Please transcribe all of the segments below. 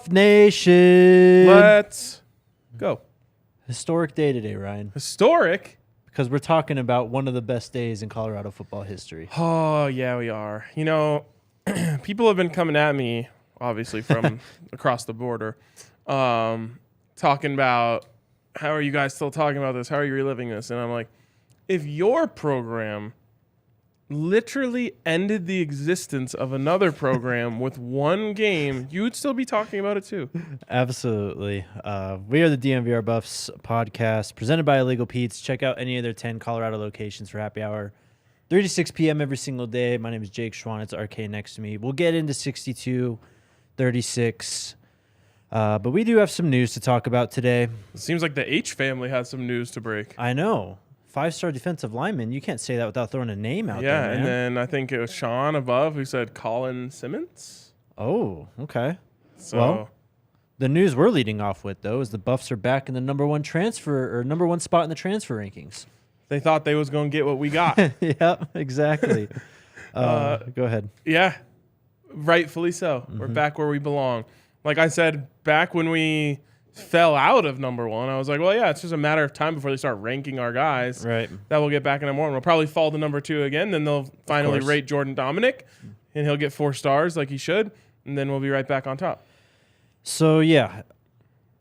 Buff Nation. Let's go. Historic day today, Ryan. Historic? Because we're talking about one of the best days in Colorado football history. Oh, yeah, we are. You know, people have been coming at me, obviously, from across the border, talking about, how are you guys still talking about this? How are you reliving this? And I'm like, if your program literally ended the existence of another program with one game, you would still be talking about it too. Absolutely. We are the DNVR Buffs Podcast, presented by Illegal Pete's. Check out any of their 10 Colorado locations for happy hour, 3 to 6 p.m. every single day. My name is Jake Schwanitz, RK next to me. We'll get into 62, 36, but we do have some news to talk about today. It seems like the H family has some news to break. I know. 5-star defensive lineman. You can't say that without throwing a name out there, Yeah, man. and then I think it was Sean above who said Colin Simmons. Oh, okay. So Well, the news we're leading off with, though, is the Buffs are back in the number one spot in the transfer rankings. they thought they was going to get what we got. Yep, exactly. Go ahead. Yeah, rightfully so. We're back where we belong. Like I said, back when we fell out of number one, I was like, well, yeah, it's just a matter of time before they start ranking our guys. Right. That we'll get back in number one. We'll probably fall to number two again. Then they'll finally rate Jordan Dominic, and he'll get 4 stars like he should, and then we'll be right back on top. So, yeah,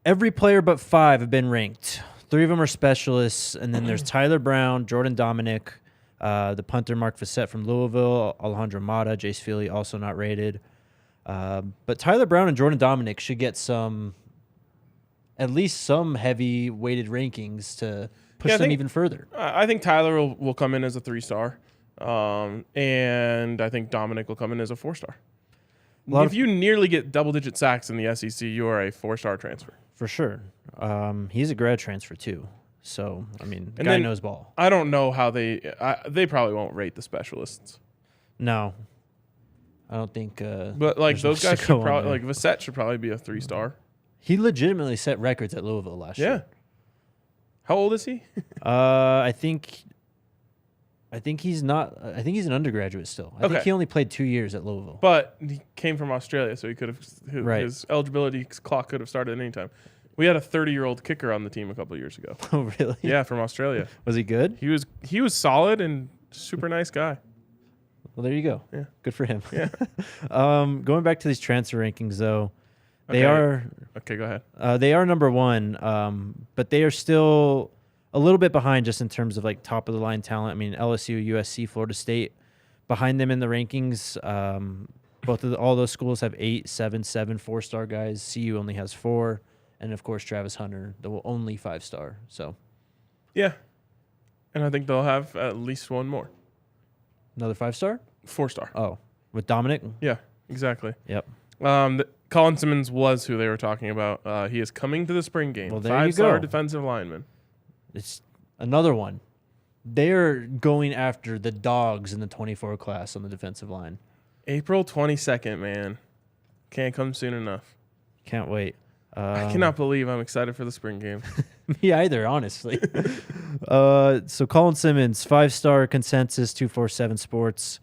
every player but 5 have been ranked. 3 of them are specialists, and then there's Tyler Brown, Jordan Dominic, the punter Mark Fassett from Louisville, Alejandro Mata, Jace Feely, also not rated. But Tyler Brown and Jordan Dominic should get at least some heavy weighted rankings to push them even further. I think Tyler will come in as a 3-star, and I think Dominic will come in as a 4-star. If you nearly get double-digit sacks in the SEC, you are a 4-star transfer. For sure. He's a grad transfer, too. So, I mean, the And guy then knows ball. I don't know how they probably won't rate the specialists. No. I don't think. But, like, those guys should probably, like, Fassett should probably be a 3-star. He legitimately set records at Louisville last year. How old is he? I think he's not. I think he's an undergraduate still. I think he only played 2 years at Louisville. But he came from Australia, so he could have his eligibility clock could have started at any time. We had a 30-year-old kicker on the team a couple of years ago. Oh, really? Yeah, from Australia. Was he good? He was solid and super nice guy. Well, there you go. Yeah. Good for him. Yeah. Going back to these transfer rankings, though, they Okay. are. Okay, go ahead. They are number one, but they are still a little bit behind just in terms of like top of the line talent. I mean, LSU, USC, Florida State, behind them in the rankings. All those schools have 8, 7, 4-star guys. CU only has 4, and of course Travis Hunter, the only 5-star. So, Yeah. And I think they'll have at least one more. another 5-star. 4-star. Oh, with Dominic. Yeah, exactly. Yep. Colin Simmons was who they were talking about. He is coming to the spring game. Well, there you 5-star go. defensive lineman. It's another one. They're going after the dogs in the 24 class on the defensive line. April 22nd, man. Can't come soon enough. Can't wait. I cannot believe I'm excited for the spring game. Me either, honestly. So Colin Simmons, 5-star consensus, 247 Sports.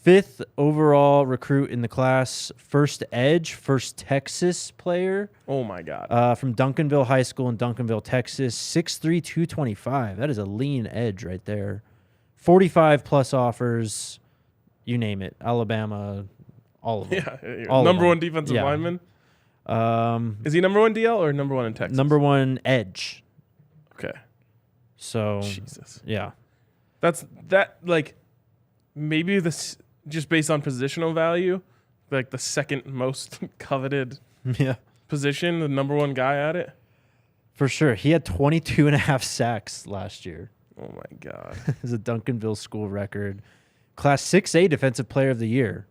5th overall recruit in the class. First edge, first Texas player. Oh, my God. From Duncanville High School in Duncanville, Texas. 6'3", 225. That is a lean edge right there. 45-plus offers. You name it. Alabama, all of them. Yeah. All number of them. one defensive Yeah. lineman? Is he number 1 DL or number 1 in Texas? Number 1 edge. Okay. So, Jesus. yeah. Like, maybe this, just based on positional value, like the second most coveted Yeah. position, the number 1 guy at it. For sure. He had 22.5 sacks last year. Oh, my God. It's a Duncanville school record. Class 6A Defensive Player of the Year.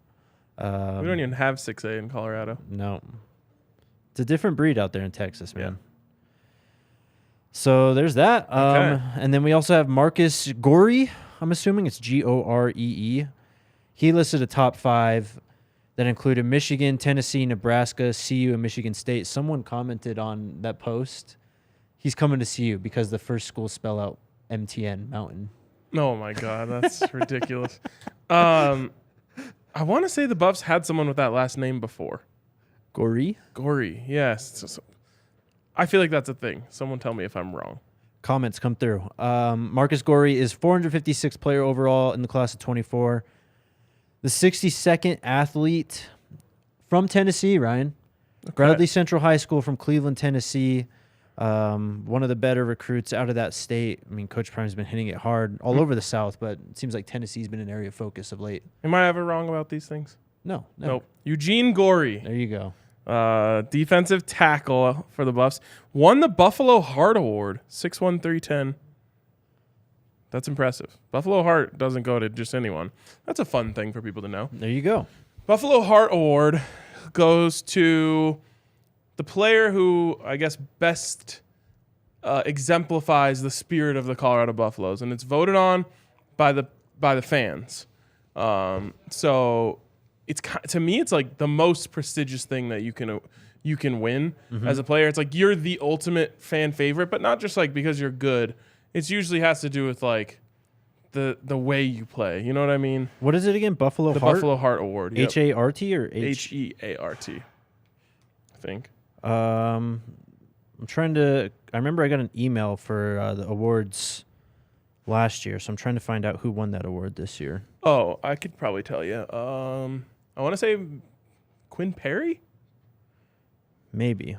We don't even have 6A in Colorado. No. It's a different breed out there in Texas, man. Yeah. So there's that. Okay. And then we also have Marcus Goree. I'm assuming it's Goree. He listed a top 5 that included Michigan, Tennessee, Nebraska, CU, and Michigan State. Someone commented on that post. He's coming to CU because the first school spell out MTN, Mountain. Oh, my God. That's ridiculous. I want to say the Buffs had someone with that last name before. Goree, yes. I feel like that's a thing. Someone tell me if I'm wrong. Comments come through. Marcus Goree is 456th player overall in the class of 24. The 62nd athlete from Tennessee, Ryan. Okay. Bradley Central High School from Cleveland, Tennessee. One of the better recruits out of that state. I mean, Coach Prime's been hitting it hard all over the South, but it seems like Tennessee's been an area of focus of late. Am I ever wrong about these things? No. Nope. Eugene Goree. There you go. Defensive tackle for the Buffs. Won the Buffalo Heart Award, 6'1", 310. That's impressive. Buffalo Heart doesn't go to just anyone. That's a fun thing for people to know. There you go. Buffalo Heart Award goes to the player who, I guess, best exemplifies the spirit of the Colorado Buffaloes, and it's voted on by the fans. So it's, to me, it's like the most prestigious thing that you can win as a player. It's like you're the ultimate fan favorite, but not just like because you're good. It usually has to do with like the way you play. You know what I mean? What is it again? Buffalo The Heart? Buffalo Heart Award. Yep. H-A-R-T or H-E-A-R-T, I think. I'm trying to. I remember I got an email for the awards last year, so I'm trying to find out who won that award this year. Oh, I could probably tell you. I want to say Quinn Perry. Maybe.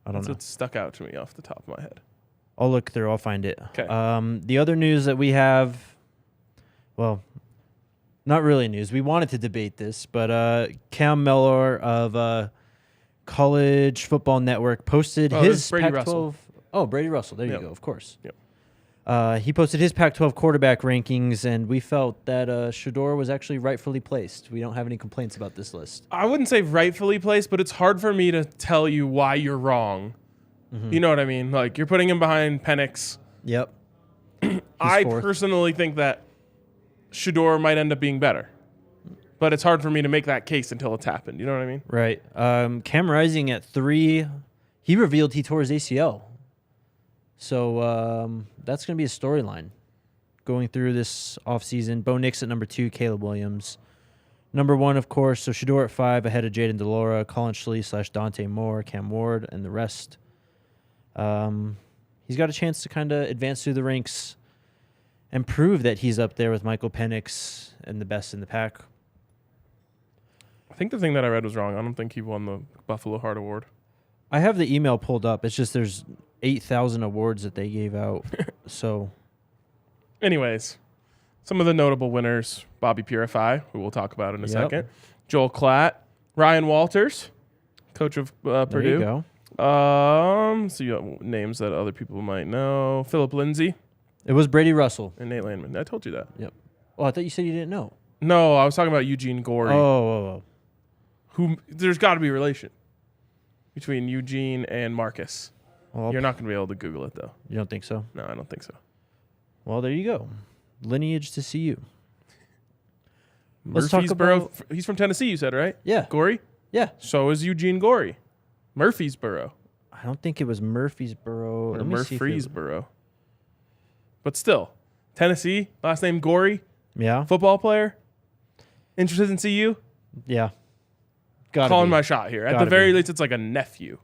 I don't know. What stuck out to me off the top of my head. I'll look through. I'll find it. Okay. The other news that we have, well, not really news. We wanted to debate this, but Cam Mellor of College Football Network posted his Brady Pac-12. Russell. Oh, Brady Russell. There Yep. you go. Of course. Yep. He posted his Pac-12 quarterback rankings, and we felt that Shedeur was actually rightfully placed. We don't have any complaints about this list. I wouldn't say rightfully placed, but it's hard for me to tell you why you're wrong. Mm-hmm. You know what I mean? Like, you're putting him behind Penix. Yep. I fourth. personally think that Shedeur might end up being better. But it's hard for me to make that case until it's happened. You know what I mean? Right. Cam Rising at 3, he revealed he tore his ACL. So that's going to be a storyline going through this offseason. Bo Nix at number 2, Caleb Williams. Number 1, of course, so Shedeur at 5, ahead of Jaden DeLaura, Colin Schley / Dante Moore, Cam Ward, and the rest. He's got a chance to kind of advance through the ranks and prove that he's up there with Michael Penix and the best in the pack. I think the thing that I read was wrong. I don't think he won the Buffalo Heart Award. I have the email pulled up. It's just there's 8,000 awards that they gave out. So, anyways, some of the notable winners: Bobby Purify, who we'll talk about in a Yep. second, Joel Klatt, Ryan Walters, coach of there Purdue. you go. So you got names that other people might know: Philip Lindsay It was Brady Russell. and Nate Landman. I told you that. Yep. Oh, I thought you said you didn't know. No, I was talking about Eugene Goree. Oh. Who there's got to be a relation between Eugene and Marcus. Well, You're not going to be able to Google it, though. you don't think so? No, I don't think so. Well, there you go. Lineage to see you. Let's talk Murfreesboro. He's from Tennessee, you said, right? Yeah. Goree? Yeah. So is Eugene Goree. Murfreesboro. I don't think it was Murfreesboro. Or Let me see if it- Murfreesboro. But still, Tennessee, last name Goree, Yeah. football player. Interested in CU? Yeah. Gotta Calling be. my shot here. At Gotta the very be. least, it's like a nephew.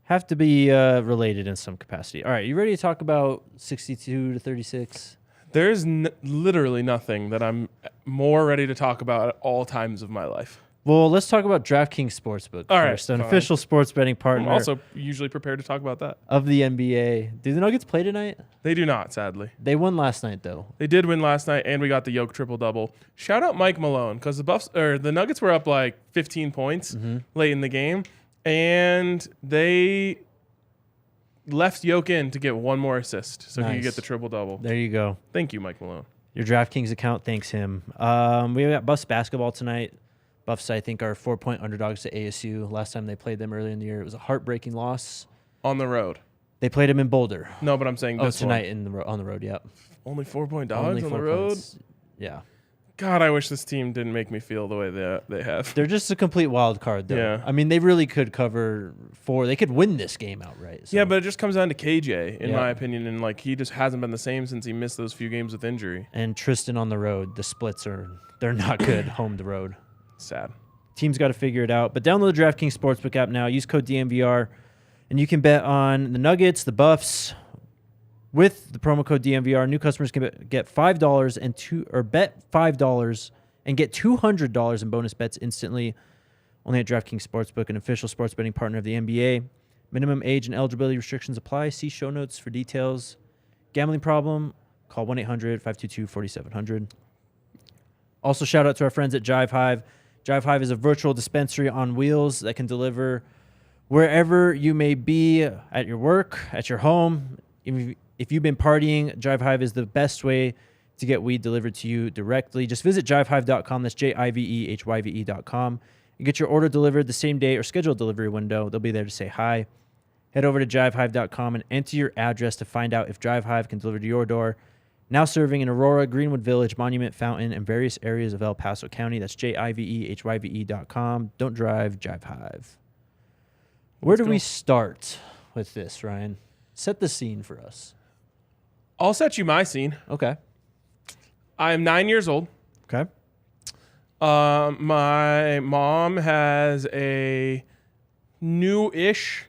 Have to be related in some capacity. All right. You ready to talk about 62 to 36? There's literally nothing that I'm more ready to talk about at all times of my life. Well, let's talk about DraftKings Sportsbook All right, first, an fine. official sports betting I'm partner also usually prepared to talk about that. of the NBA. Do the Nuggets play tonight? They do not, sadly. They won last night, though. They did win last night, and we got the Yoke triple-double. Shout out Mike Malone, because the Nuggets were up like 15 points late in the game, and they left Yoke in to get one more assist, so he could Nice. get the triple-double. There you go. Thank you, Mike Malone. Your DraftKings account thanks him. We got Buffs basketball tonight. Buffs, I think, are 4-point underdogs to ASU. Last time they played them earlier in the year, it was a heartbreaking loss. On the road. They played them in Boulder. No, but I'm saying this Tonight on the road, yep. one. Only 4-point dogs Only on the 4 road? points. Yeah. God, I wish this team didn't make me feel the way they have. They're just a complete wild card, though. Yeah. I mean, they really could cover 4. They could win this game outright. So. Yeah, but it just comes down to KJ, in Yeah. my opinion, and like he just hasn't been the same since he missed those few games with injury. And Tristan on the road, the splits they're not good home to road. Sad. Team's got to figure it out. But download the DraftKings Sportsbook app now. Use code DNVR, and you can bet on the Nuggets, the Buffs. With the promo code DNVR, new customers can get $5 and bet $5 and get $200 in bonus bets instantly. Only at DraftKings Sportsbook, an official sports betting partner of the NBA. Minimum age and eligibility restrictions apply. See show notes for details. Gambling problem? Call 1-800-522-4700. Also, shout out to our friends at Jive Hive. Jive Hive is a virtual dispensary on wheels that can deliver wherever you may be, at your work, at your home. If you've been partying, Jive Hive is the best way to get weed delivered to you directly. Just visit jivehive.com. That's JIVEHYVE.com. And get your order delivered the same day or schedule a delivery window. They'll be there to say hi. Head over to jivehive.com and enter your address to find out if Jive Hive can deliver to your door. Now serving in Aurora, Greenwood Village, Monument Fountain, and various areas of El Paso County. That's JIVEHYVE.com. Don't drive, Jive Hive. Where do we start with this, Ryan? Set the scene for us. I'll set you my scene. Okay. I'm 9 years old. Okay. My mom has a new-ish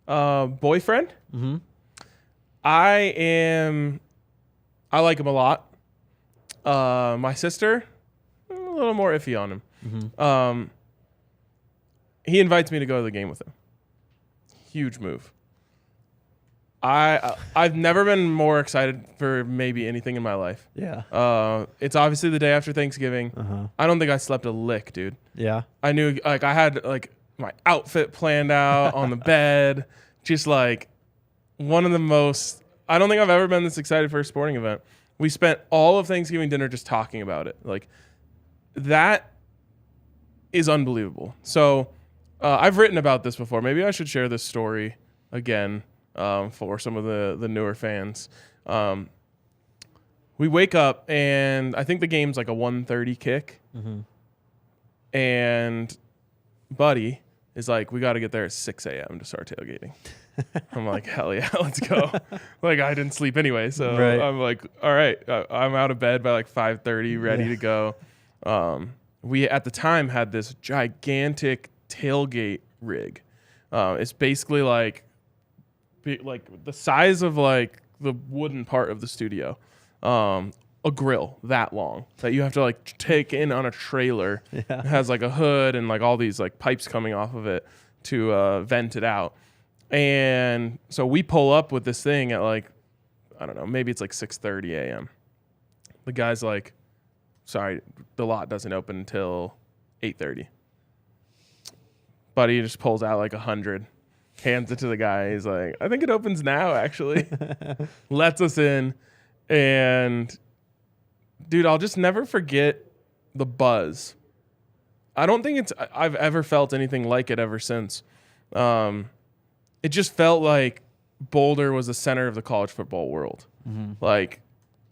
boyfriend. Mm-hmm. I like him a lot. My sister, a little more iffy on him. Mm-hmm. He invites me to go to the game with him. Huge move. I've never been more excited for maybe anything in my life. Yeah. It's obviously the day after Thanksgiving. Uh-huh. I don't think I slept a lick, dude. Yeah. I knew, like, I had like my outfit planned out on the bed. Just like one of the most. I don't think I've ever been this excited for a sporting event. We spent all of Thanksgiving dinner just talking about it. Like, that is unbelievable. So I've written about this before. Maybe I should share this story again for some of the newer fans. We wake up, and I think the game's like a 1:30 kick. Mm-hmm. And Buddy is like, we got to get there at 6 a.m. to start tailgating. I'm like, hell yeah, let's go. Like, I didn't sleep anyway, so right. I'm like, all right, I'm out of bed by like 5:30, ready to go. We at the time had this gigantic tailgate rig. It's basically like the size of like the wooden part of the studio. A grill that long that you have to like take in on a trailer. Yeah. It has like a hood and like all these like pipes coming off of it to vent it out. And so we pull up with this thing at like, I don't know, maybe it's like 6:30 a.m. The guy's like, sorry, the lot doesn't open until 8:30. Buddy just pulls out like 100, hands it to the guy. He's like, I think it opens now, actually. Lets us in. And dude, I'll just never forget the buzz. I don't think I've ever felt anything like it ever since. It just felt like Boulder was the center of the college football world. Mm-hmm. Like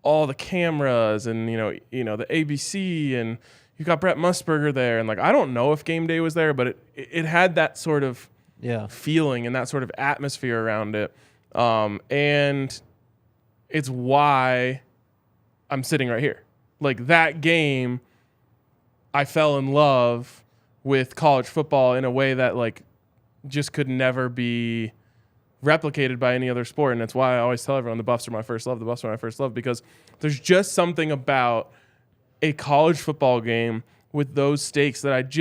all the cameras and, you know, the ABC, and you got Brett Musburger there. And like, I don't know if game day was there, but it had that sort of feeling and that sort of atmosphere around it. And it's why I'm sitting right here. Like, that game, I fell in love with college football in a way that like just could never be replicated by any other sport. And that's why I always tell everyone the Buffs are my first love. The Buffs are my first love, because there's just something about a college football game with those stakes that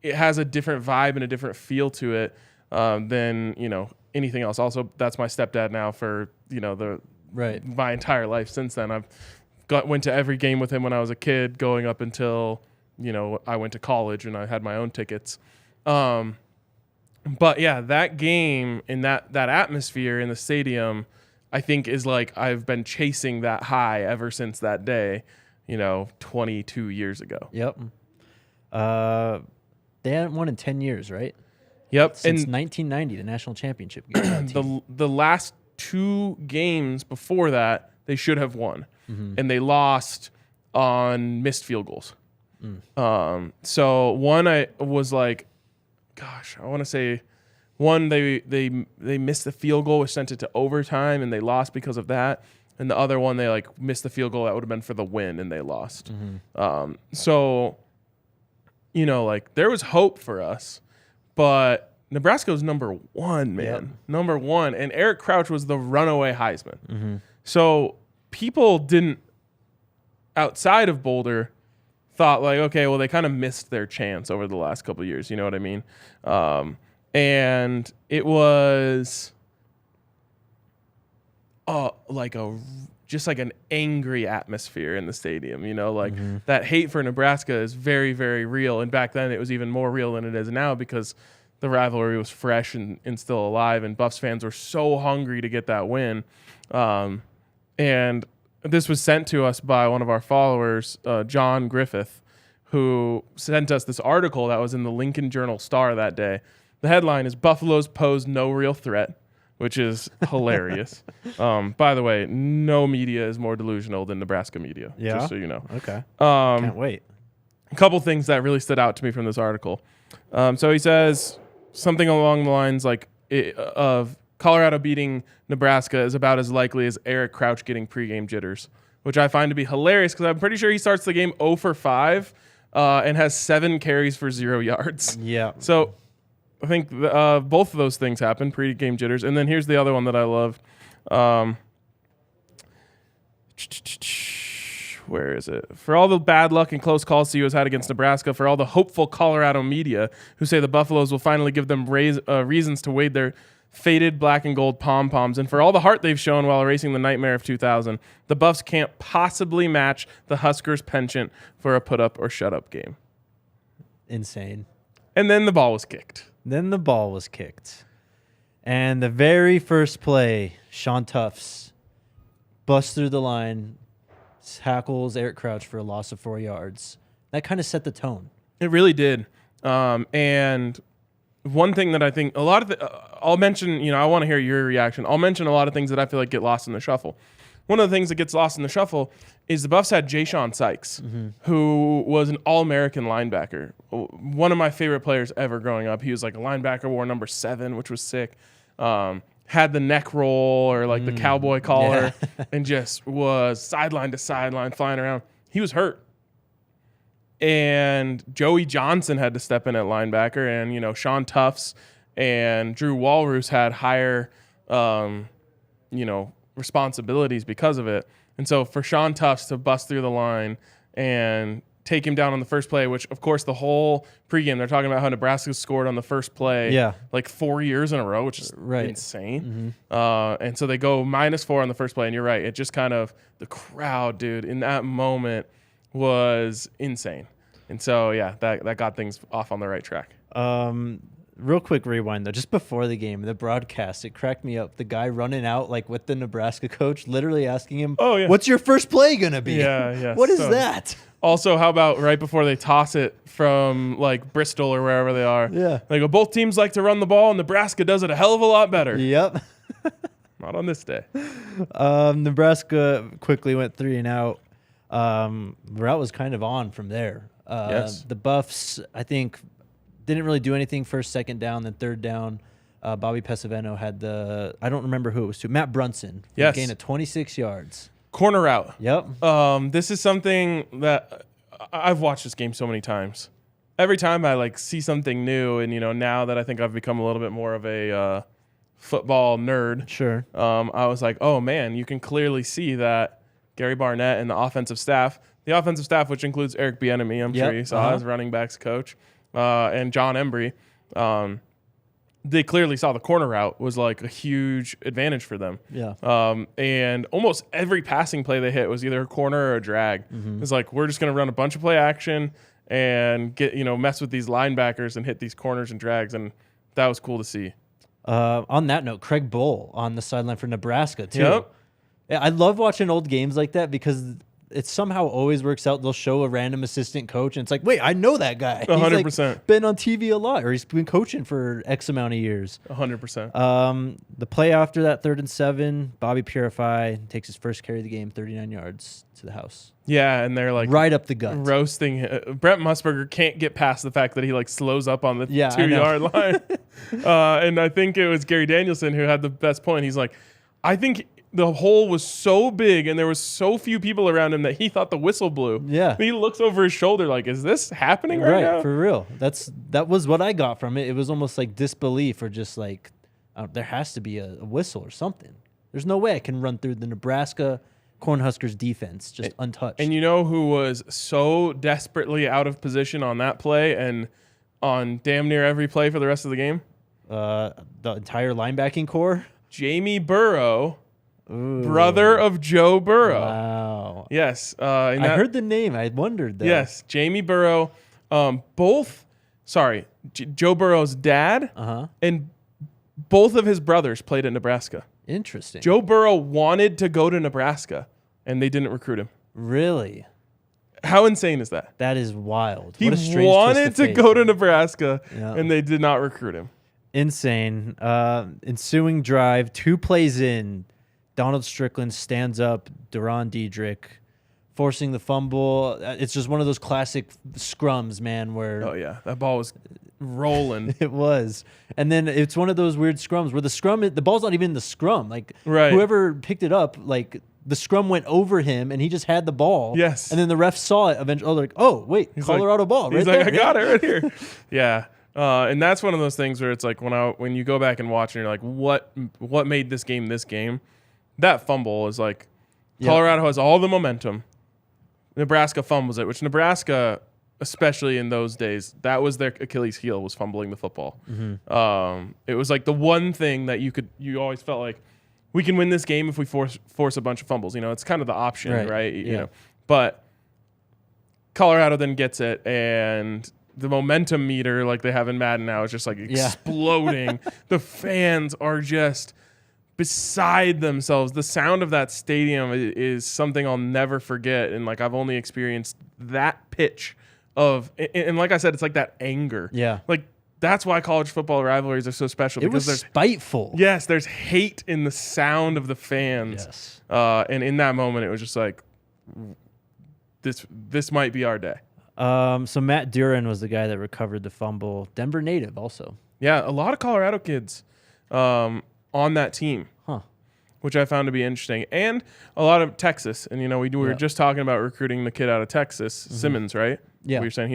it has a different vibe and a different feel to it than, you know, anything else. Also, that's my stepdad now for, you know, my entire life since then. I've went to every game with him when I was a kid, going up until, you know, I went to college and I had my own tickets. But yeah, that game and that atmosphere in the stadium, I think is like, I've been chasing that high ever since that day, you know, 22 years ago. Yep. They hadn't won in 10 years, right? Yep. Since 1990, the national championship game. The last two games before that, they should have won. Mm-hmm. And they lost on missed field goals. So one, I was like, gosh, I want to say one, they missed the field goal, which sent it to overtime, and they lost because of that. And the other one, they like missed the field goal that would have been for the win, and they lost. Mm-hmm. So like there was hope for us, but Nebraska was number one, man. Yep. Number one. And Eric Crouch was the runaway Heisman. So people didn't, outside of Boulder, thought like, okay, well, they kind of missed their chance over the last couple of years. You know what I mean? And it was just like an angry atmosphere in the stadium, like that hate for Nebraska is very, very real. And back then it was even more real than it is now because the rivalry was fresh and still alive, and Buffs fans were so hungry to get that win. And this was sent to us by one of our followers, John Griffith, who sent us this article that was in the Lincoln Journal-Star that day. The headline is "Buffaloes Pose No Real Threat," which is hilarious. By the way, no media is more delusional than Nebraska media, just so you know. Okay. Can't wait. A couple things that really stood out to me from this article. So he says something along the lines like of Colorado beating Nebraska is about as likely as Eric Crouch getting pregame jitters, which I find to be hilarious because I'm pretty sure he starts the game 0 for 5 and has 7 carries for 0 yards. Yeah. So I think both of those things happen, pregame jitters. And then here's the other one that I love. Where is it? For all the bad luck and close calls CU has had against Nebraska, for all the hopeful Colorado media who say the Buffaloes will finally give them reasons to wave their faded black and gold pom-poms, and for all the heart they've shown while erasing the nightmare of 2000, the Buffs can't possibly match the Huskers' penchant for a put-up or shut-up game. Insane. And then the ball was kicked. And the very first play, Sean Tufts busts through the line, tackles Eric Crouch for a loss of 4 yards. That kind of set the tone. It really did. And one thing that I think I'll mention, I want to hear your reaction. I'll mention a lot of things that I feel like get lost in the shuffle. One of the things that gets lost in the shuffle is the Buffs had Ja'Shawn Sykes, who was an All-American linebacker. One of my favorite players ever growing up. He was like a linebacker, wore number 7, which was sick. Had the neck roll or like the cowboy collar and just was sideline to sideline flying around. He was hurt. And Joey Johnson had to step in at linebacker, and, Sean Tufts and Drew Walrus had higher, responsibilities because of it. And so for Sean Tufts to bust through the line and take him down on the first play, which, of course, the whole pregame, they're talking about how Nebraska scored on the first play like 4 years in a row, which is insane. And so they go -4 on the first play, and you're right. It just kind of, the crowd, dude, in that moment was insane. And so, yeah, that got things off on the right track. Real quick rewind, though. Just before the game, the broadcast, it cracked me up. The guy running out, like, with the Nebraska coach, literally asking him, what's your first play going to be? Yeah. What is that? Also, how about right before they toss it from, like, Bristol or wherever they are? Yeah. They go, both teams like to run the ball, and Nebraska does it a hell of a lot better. Yep. Not on this day. Nebraska quickly went 3 and out. Route was kind of on from there. Yes. The Buffs, I think, didn't really do anything first, second down, then third down. Bobby Pesavento had I don't remember who it was to, Matt Brunson. Yes. Gain of 26 yards. Corner route. Yep. This is something that I've watched this game so many times. Every time I see something new, and now that I think I've become a little bit more of a football nerd. Sure. I was like, oh man, you can clearly see that Gary Barnett and the offensive staff, which includes Eric Bieniemy, I'm sure you saw as running backs coach, and John Embry, they clearly saw the corner route was like a huge advantage for them. Yeah. And almost every passing play they hit was either a corner or a drag. It's like, we're just going to run a bunch of play action and get, mess with these linebackers and hit these corners and drags. And that was cool to see. On that note, Craig Bull on the sideline for Nebraska, too. Yep. Yeah, I love watching old games like that because it somehow always works out. They'll show a random assistant coach, and it's like, wait, I know that guy. 100%. He's been on TV a lot, or he's been coaching for X amount of years. 100%. The play after that 3rd and 7, Bobby Purify takes his first carry of the game, 39 yards to the house. Yeah, and they're like right up the gut, roasting. Brent Musburger can't get past the fact that he slows up on the 2-yard line. And I think it was Gary Danielson who had the best point. He's like, I think the hole was so big and there was so few people around him that he thought the whistle blew. Yeah. He looks over his shoulder like, is this happening right now? For real. That was what I got from it. It was almost like disbelief, or just like there has to be a whistle or something. There's no way I can run through the Nebraska Cornhuskers defense just untouched. And you know who was so desperately out of position on that play and on damn near every play for the rest of the game? The entire linebacking core? Jamie Burrow, Ooh. brother of Joe Burrow. Wow. Yes. I heard the name. I wondered that. Yes, Jamie Burrow. Joe Burrow's dad and both of his brothers played at Nebraska. Interesting. Joe Burrow wanted to go to Nebraska, and they didn't recruit him. Really? How insane is that? That is wild. He what a strange wanted twist of to fate. go to Nebraska, Yeah. and they did not recruit him. Insane. Ensuing drive, 2 plays in, Donald Strickland stands up, Duran Diedrich, forcing the fumble. It's just one of those classic scrums, man, where Oh, yeah. That ball was rolling. it was. And then it's one of those weird scrums where the ball's not even in the scrum. Like, Right. whoever picked it up, like, the scrum went over him, and he just had the ball. Yes. And then the ref saw it eventually. Oh, they're like, oh, wait, Colorado ball. Right He's there. like, I got it right here. Yeah. And that's one of those things where it's like when you go back and watch and you're like, what made this game this game? That fumble is like, Colorado has all the momentum. Nebraska fumbles it, which Nebraska, especially in those days, that was their Achilles heel, was fumbling the football. It was like the one thing that you always felt like, we can win this game if we force a bunch of fumbles. You know, it's kind of the option, right? You know, but Colorado then gets it, and the momentum meter, like they have in Madden now, is just like exploding. The fans are just beside themselves. The sound of that stadium is something I'll never forget. And like, I've only experienced that pitch of, and like I said, it's like that anger. Yeah. Like, that's why college football rivalries are so special. It was spiteful. Yes, there's hate in the sound of the fans. Yes. And in that moment, it was just like, this might be our day. So Matt Duran was the guy that recovered the fumble. Denver native also. Yeah, a lot of Colorado kids on that team, which I found to be interesting. And a lot of Texas. And, you know, we were just talking about recruiting the kid out of Texas, Simmons, right? Yeah. We were saying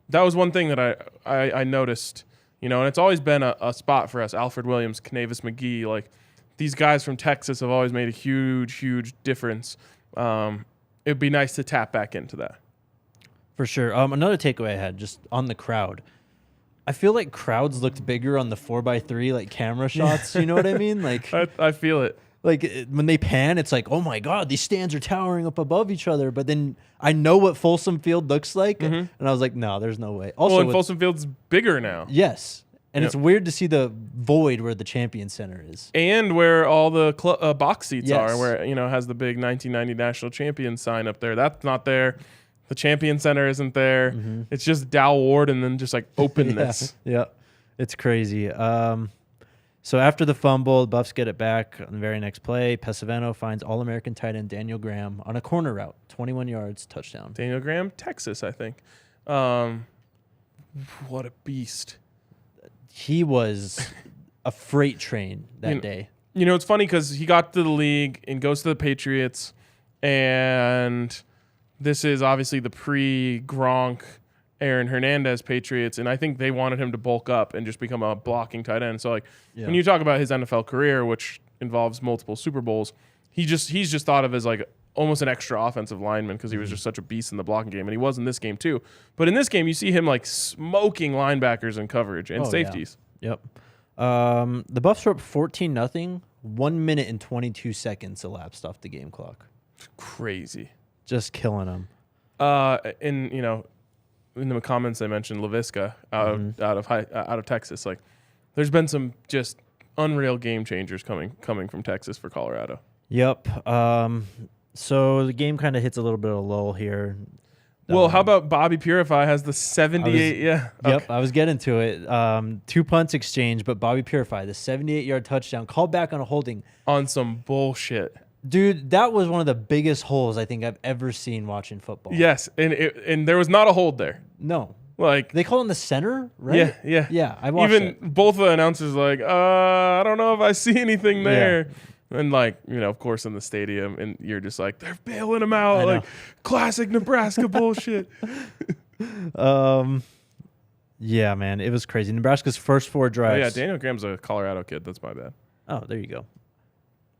that was one thing that I noticed, you know, and it's always been a spot for us. Alfred Williams, Kanavis McGee, like these guys from Texas have always made a huge, huge difference. It'd be nice to tap back into that. For sure. Another takeaway I had just on the crowd. I feel like crowds looked bigger on the 4x3 like camera shots. You know what I mean? Like I feel it. Like when they pan, it's like, oh my God, these stands are towering up above each other. But then I know what Folsom Field looks like, and I was like, no, there's no way. Also, and Folsom Field's bigger now. Yes, and it's weird to see the void where the Champion Center is, and where all the box seats Yes. are, where has the big 1990 National Champion sign up there. That's not there. The Champion Center isn't there. It's just Dow Ward and then just like openness. Yeah, it's crazy. So after the fumble, the Buffs get it back on the very next play. Pesavento finds All-American tight end Daniel Graham on a corner route, 21 yards, touchdown. Daniel Graham, Texas, I think. What a beast. He was a freight train that day. You know, it's funny because he got to the league and goes to the Patriots, and this is obviously the pre-Gronk, Aaron Hernandez Patriots, and I think they wanted him to bulk up and just become a blocking tight end. So, like, when you talk about his NFL career, which involves multiple Super Bowls, he's just thought of as like almost an extra offensive lineman because he was just such a beast in the blocking game, and he was in this game too. But in this game, you see him like smoking linebackers in coverage and safeties. Yeah. Yep. The Buffs were up 14-0. 1 minute and 22 seconds elapsed off the game clock. Crazy. Just killing them. And in the comments I mentioned Laviska out of Texas. Like, there's been some just unreal game changers coming from Texas for Colorado. Yep. So the game kind of hits a little bit of a lull here. Well, how about Bobby Purify has the 78? Yep, okay. I was getting to it. 2 punts exchange, but Bobby Purify, the 78-yard touchdown, called back on a holding. On some bullshit. Dude, that was one of the biggest holes I think I've ever seen watching football. Yes, and there was not a hold there. No. Like, they call it in the center, right? Yeah. Yeah, I watched it. Even both the announcers like, I don't know if I see anything there. And like, of course in the stadium, and you're just like, they're bailing him out, like classic Nebraska bullshit. Yeah, man, it was crazy. Nebraska's first 4 drives. Oh yeah, Daniel Graham's a Colorado kid. That's my bad. Oh, there you go.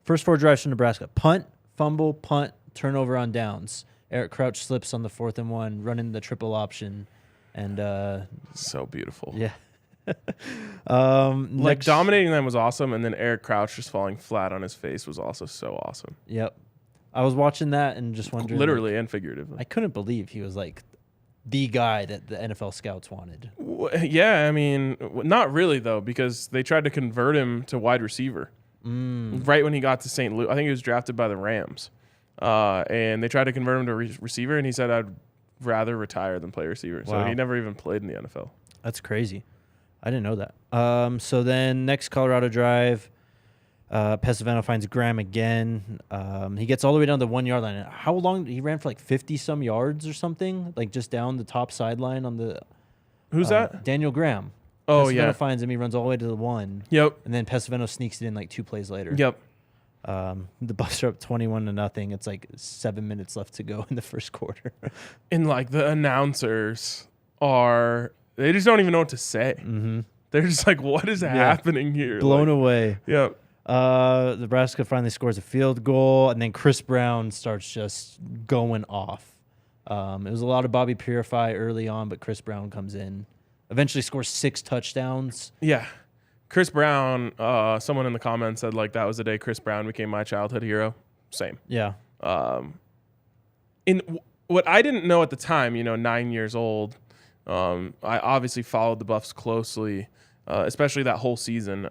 First 4 drives for Nebraska: punt, fumble, punt, turnover on downs. Eric Crouch slips on the 4th and 1, running the triple option, and so beautiful. Yeah. Like dominating them was awesome, and then Eric Crouch just falling flat on his face was also so awesome. Yep. I was watching that and just wondering, literally and figuratively. I couldn't believe he was like the guy that the NFL scouts wanted. Yeah, I mean, not really though, because they tried to convert him to wide receiver right when he got to St. Louis. I think he was drafted by the Rams, and they tried to convert him to receiver, and he said, "I'd rather retire than play receiver." Wow. So he never even played in the NFL. That's crazy. I didn't know that. So then next Colorado drive, Pesavento finds Graham again. He gets all the way down the 1 yard line. How long? He ran for like 50 some yards or something, like just down the top sideline on the. Who's that? Daniel Graham. Oh, Pesavento finds him. He runs all the way to the 1. Yep. And then Pesavento sneaks it in like 2 plays later. Yep. The Buffs are up 21-0. It's like 7 minutes left to go in the first quarter. And like the announcers they just don't even know what to say. Mm-hmm. They're just like, what is happening here? Blown away. Yep. Nebraska finally scores a field goal, and then Chris Brown starts just going off. It was a lot of Bobby Purify early on, but Chris Brown comes in. Eventually scores 6 touchdowns. Yeah. Chris Brown, someone in the comments said, like, that was the day Chris Brown became my childhood hero. Same. Yeah. In what I didn't know at the time, 9 years old, I obviously followed the Buffs closely, especially that whole season.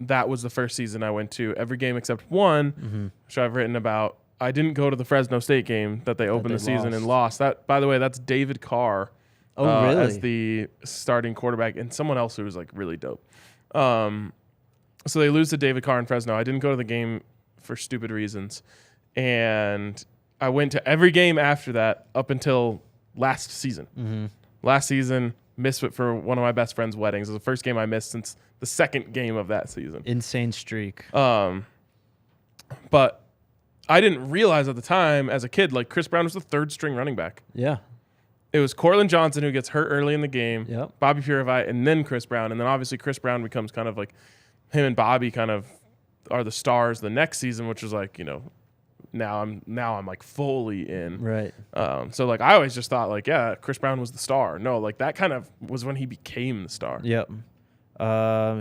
That was the first season I went to every game except one, which I've written about. I didn't go to the Fresno State game that they opened the season and lost. That, by the way, that's David Carr really? as the starting quarterback, and someone else who was like really dope. So they lose to David Carr in Fresno. I didn't go to the game for stupid reasons, and I went to every game after that up until last season. Last season, missed it for one of my best friend's weddings. It was the first game I missed since the second game of that season. Insane streak. But I didn't realize at the time as a kid, like Chris Brown was the 3rd string running back. Yeah. It was Cortland Johnson who gets hurt early in the game, Bobby Purify, and then Chris Brown. And then obviously Chris Brown becomes kind of like him and Bobby kind of are the stars the next season, which was like, now I'm like fully in. Right. So like I always just thought like, yeah, Chris Brown was the star. No, like that kind of was when he became the star. Yep.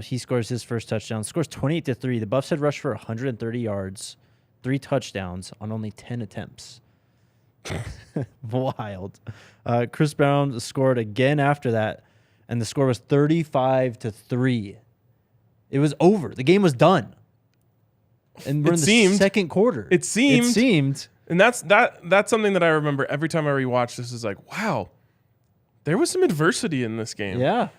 He scores his first touchdown. Scores 28-3. The Buffs had rushed for 130 yards, 3 touchdowns on only 10 attempts. Wild. Chris Brown scored again after that, and the score was 35-3. It was over. The game was done. And we're in the second quarter. It seemed. And that's something that I remember every time I rewatch this is like, wow, there was some adversity in this game. Yeah.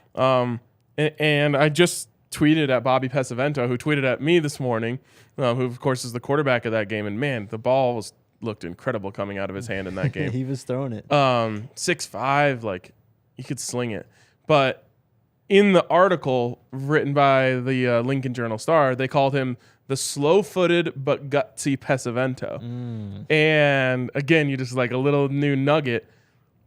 And I just tweeted at Bobby Pesavento, who tweeted at me this morning, who of course is the quarterback of that game. And man, the ball looked incredible coming out of his hand in that game. He was throwing it. 6'5", like he could sling it. But in the article written by the Lincoln Journal-Star, they called him the slow-footed but gutsy Pesavento. And again, you just like a little new nugget.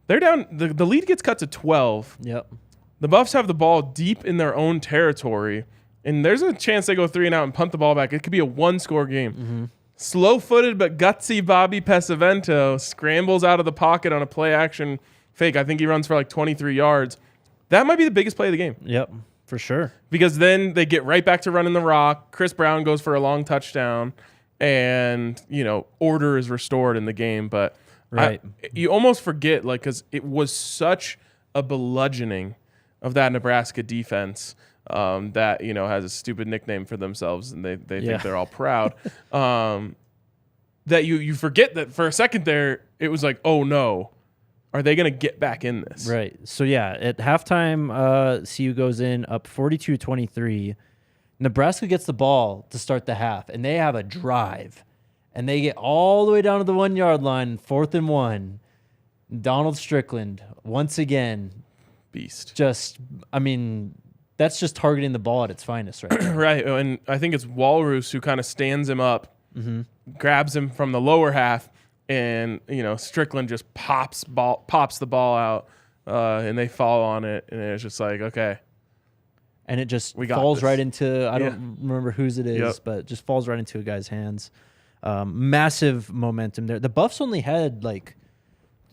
They're down. The lead gets cut to 12. Yep. The Buffs have the ball deep in their own territory, and there's a chance they go 3 and out and punt the ball back. It could be a 1-score game. Slow-footed but gutsy Bobby Pesavento scrambles out of the pocket on a play-action fake. I think he runs for like 23 yards. That might be the biggest play of the game. Yep, for sure. Because then they get right back to running the rock. Chris Brown goes for a long touchdown, and order is restored in the game. But right, you almost forget, like, because it was such a bludgeoning of that Nebraska defense that has a stupid nickname for themselves, and they think they're all proud. That you forget that for a second there, it was like, oh no. Are they going to get back in this? Right. So, yeah, at halftime, CU goes in up 42-23. Nebraska gets the ball to start the half, and they have a drive. And they get all the way down to the 1-yard line, 4th and 1. Donald Strickland, once again. Beast. Just, I mean, That's just targeting the ball at its finest, right? Right, and I think it's Walrus who kind of stands him up, grabs him from the lower half, and Strickland just pops the ball out, and they fall on it, and it's just like, okay. And it just falls right into, I don't remember whose it is, Yep. but just falls right into a guy's hands. Massive momentum there. The Buffs only had like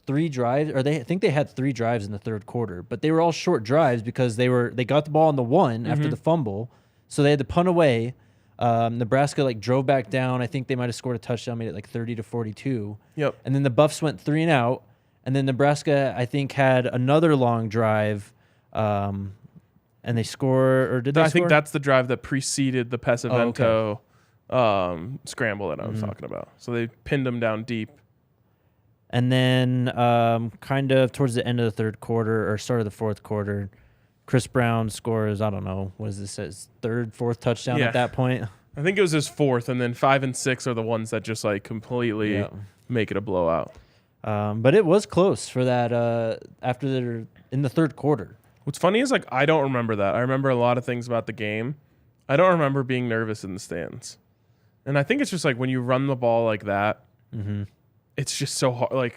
3 drives, or I think they had 3 drives in the third quarter, but they were all short drives because they got the ball on the 1 after the fumble, so they had to punt away. Nebraska drove back down. I think they might have scored a touchdown, made it 30-42. Yep. And then the Buffs went 3 and out, and then Nebraska I think had another long drive. And they score, or did they score? I think that's the drive that preceded the Pesavento scramble that I was talking about. So they pinned them down deep. And then kind of towards the end of the third quarter or start of the fourth quarter, Chris Brown scores, I don't know, what is this, his third, fourth touchdown at that point? I think it was his 4th, and then 5 and 6 are the ones that just completely make it a blowout. But it was close for that after they're in the third quarter. What's funny is I don't remember that. I remember a lot of things about the game. I don't remember being nervous in the stands. And I think it's just when you run the ball like that, it's just so hard.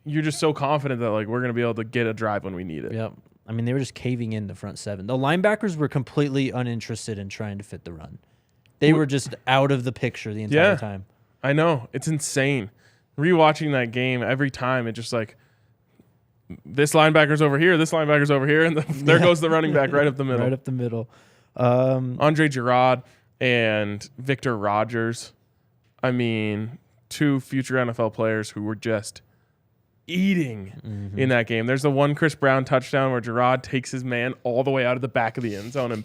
You're just so confident that we're going to be able to get a drive when we need it. Yep. I mean, they were just caving in the front 7. The linebackers were completely uninterested in trying to fit the run. They were just out of the picture the entire time. I know. It's insane. Rewatching that game every time, it just this linebacker's over here, this linebacker's over here, and there goes the running back right up the middle. Right up the middle. Andre Girard and Victor Rogers. I mean, 2 future NFL players who were just eating in that game. There's the one Chris Brown touchdown where Girard takes his man all the way out of the back of the end zone and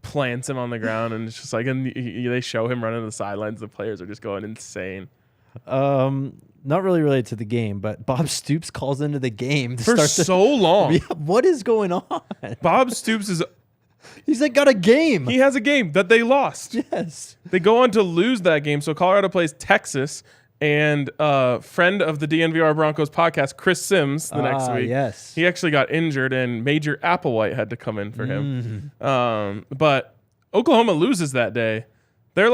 plants him on the ground, and it's just and they show him running to the sidelines. The players are just going insane. Not really related to the game, but Bob Stoops calls into the game to for start so long. Yeah, what is going on? Bob Stoops is. He's got a game. He has a game that they lost. Yes. They go on to lose that game. So Colorado plays Texas, and friend of the DNVR Broncos podcast, Chris Sims, the next week. Yes. He actually got injured, and Major Applewhite had to come in for him. But Oklahoma loses that day. They're